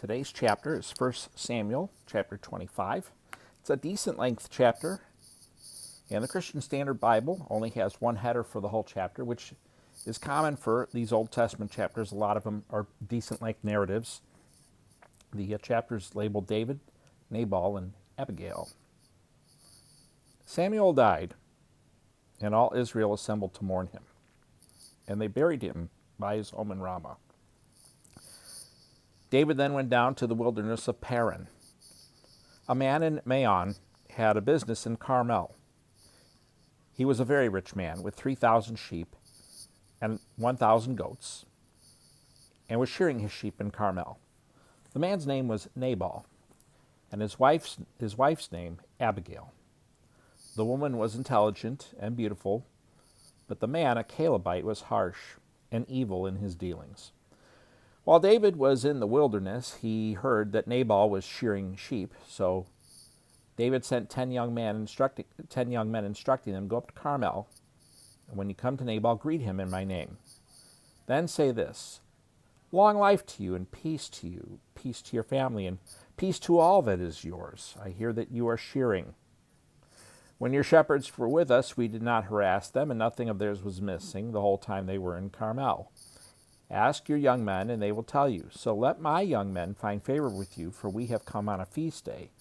Today's chapter is 1 Samuel, chapter 25. It's a decent length chapter, and the Christian Standard Bible only has one header for the whole chapter, which is common for these Old Testament chapters. A lot of them are decent length narratives. The chapter's labeled David, Nabal, and Abigail. Samuel died, and all Israel assembled to mourn him, and they buried him by his home in Ramah. David then went down to the wilderness of Paran. A man in Maon had a business in Carmel. He was a very rich man with 3,000 sheep and 1,000 goats, and was shearing his sheep in Carmel. The man's name was Nabal, and his wife's name Abigail. The woman was intelligent and beautiful, but the man, a Calebite, was harsh and evil in his dealings. While David was in the wilderness, he heard that Nabal was shearing sheep, so David sent 10 young men instructing them, "Go up to Carmel, and when you come to Nabal, greet him in my name. Then say this: Long life to you, and peace to you, peace to your family, and peace to all that is yours. I hear that you are shearing. When your shepherds were with us, we did not harass them, and nothing of theirs was missing the whole time they were in Carmel. Ask your young men, and they will tell you. So let my young men find favor with you, for we have come on a feast day.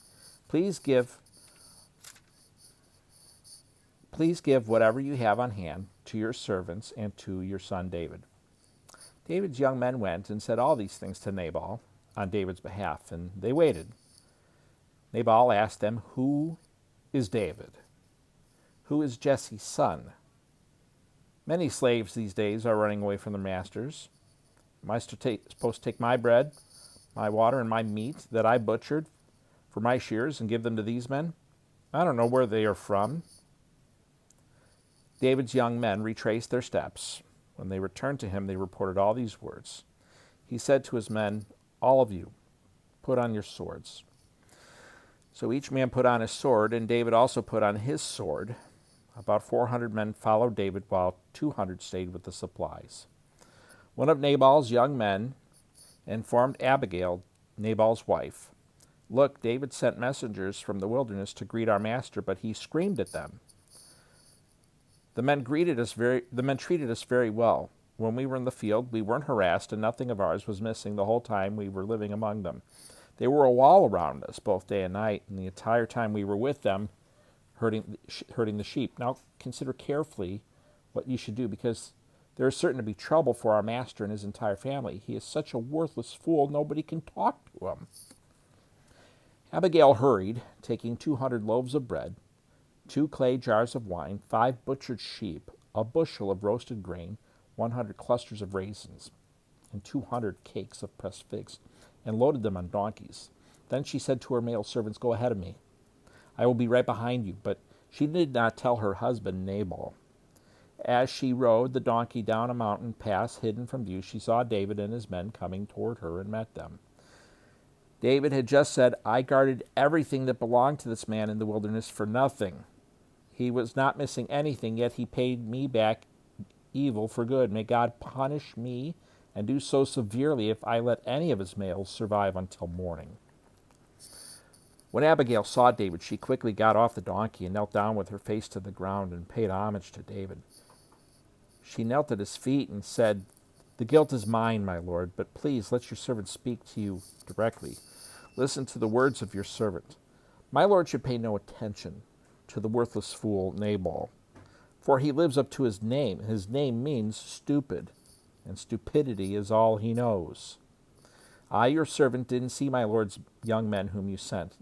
Please give whatever you have on hand to your servants and to your son David." David's young men went and said all these things to Nabal on David's behalf, and they waited. Nabal asked them, "Who is David? Who is Jesse's son? Many slaves these days are running away from their masters. Am I supposed to take my bread, my water, and my meat that I butchered for my shears and give them to these men? I don't know where they are from." David's young men retraced their steps. When they returned to him, they reported all these words. He said to his men, "All of you, put on your swords." So each man put on his sword, and David also put on his sword. About 400 men followed David, while 200 stayed with the supplies. One of Nabal's young men informed Abigail, Nabal's wife, "Look, David sent messengers from the wilderness to greet our master, but he screamed at them. The men treated us very well. When we were in the field, we weren't harassed, and nothing of ours was missing the whole time we were living among them. They were a wall around us, both day and night, and the entire time we were with them, herding the sheep. Now consider carefully what you should do, because there is certain to be trouble for our master and his entire family. He is such a worthless fool, nobody can talk to him." Abigail hurried, taking 200 loaves of bread, 2 clay jars of wine, 5 butchered sheep, a bushel of roasted grain, 100 clusters of raisins, and 200 cakes of pressed figs, and loaded them on donkeys. Then she said to her male servants, "Go ahead of me. I will be right behind you." But she did not tell her husband Nabal. As she rode the donkey down a mountain pass hidden from view, she saw David and his men coming toward her and met them. David had just said, "I guarded everything that belonged to this man in the wilderness for nothing. He was not missing anything, yet he paid me back evil for good. May God punish me and do so severely if I let any of his males survive until morning." When Abigail saw David, she quickly got off the donkey and knelt down with her face to the ground and paid homage to David. She knelt at his feet and said, "The guilt is mine, my lord, but please let your servant speak to you directly. Listen to the words of your servant. My lord should pay no attention to the worthless fool Nabal, for he lives up to his name. His name means stupid, and stupidity is all he knows. I, your servant, didn't see my lord's young men whom you sent.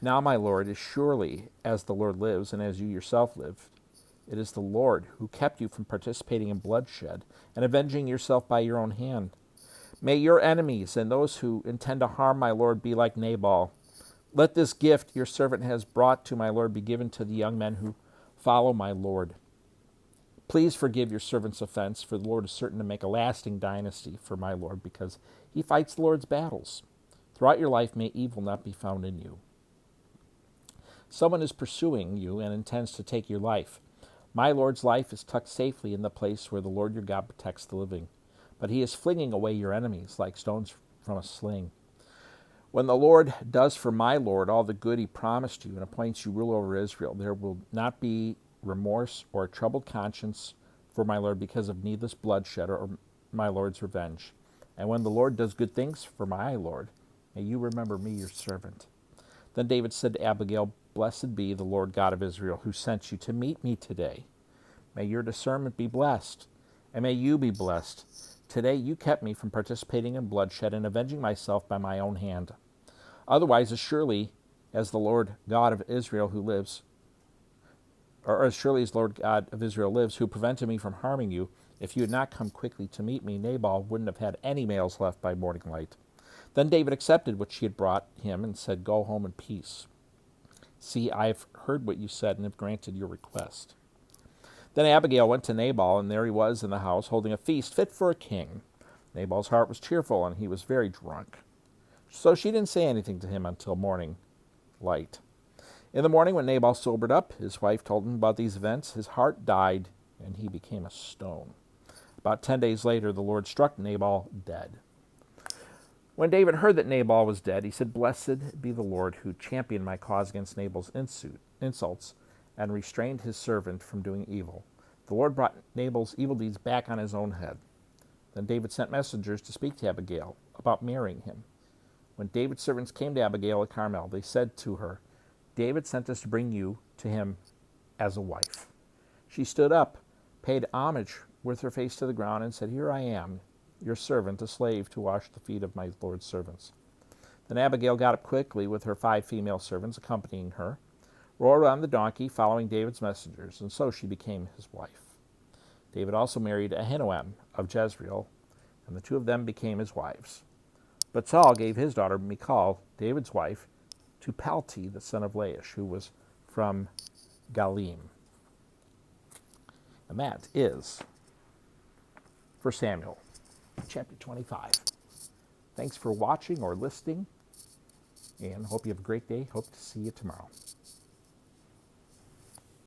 Now, my lord, as surely as the Lord lives and as you yourself live, it is the Lord who kept you from participating in bloodshed and avenging yourself by your own hand. May your enemies and those who intend to harm my lord be like Nabal. Let this gift your servant has brought to my lord be given to the young men who follow my lord. Please forgive your servant's offense, for the Lord is certain to make a lasting dynasty for my lord, because he fights the Lord's battles. Throughout your life, may evil not be found in you. Someone is pursuing you and intends to take your life. My lord's life is tucked safely in the place where the Lord your God protects the living, but he is flinging away your enemies like stones from a sling. When the Lord does for my Lord all the good he promised you and appoints you ruler over Israel, there will not be remorse or a troubled conscience for my Lord because of needless bloodshed or my Lord's revenge. And when the Lord does good things for my Lord, may you remember me, your servant. Then David said to Abigail, Blessed be the Lord God of Israel, who sent you to meet me today. May your discernment be blessed, and may you be blessed. Today you kept me from participating in bloodshed and avenging myself by my own hand. Otherwise, as surely as the Lord God of Israel who lives, or as surely as Lord God of Israel lives, who prevented me from harming you, if you had not come quickly to meet me, Nabal wouldn't have had any males left by morning light. Then David accepted what she had brought him and said, Go home in peace. See, I have heard what you said and have granted your request. Then Abigail went to Nabal, and there he was in the house, holding a feast fit for a king. Nabal's heart was cheerful, and he was very drunk. So she didn't say anything to him until morning light. In the morning, when Nabal sobered up, his wife told him about these events. His heart died, and he became a stone. About 10 days later, the Lord struck Nabal dead. When David heard that Nabal was dead, he said, Blessed be the Lord who championed my cause against Nabal's insults and restrained his servant from doing evil. The Lord brought Nabal's evil deeds back on his own head. Then David sent messengers to speak to Abigail about marrying him. When David's servants came to Abigail at Carmel, they said to her, David sent us to bring you to him as a wife. She stood up, paid homage with her face to the ground, and said, Here I am, your servant, a slave, to wash the feet of my Lord's servants. Then Abigail got up quickly with her 5 female servants accompanying her, rode on the donkey following David's messengers, and so she became his wife. David also married Ahinoam of Jezreel, and the 2 of them became his wives. But Saul gave his daughter Michal, David's wife, to Palti, the son of Laish, who was from Galim. And that is 1 Samuel, chapter 25. Thanks for watching or listening, and hope you have a great day. Hope to see you tomorrow.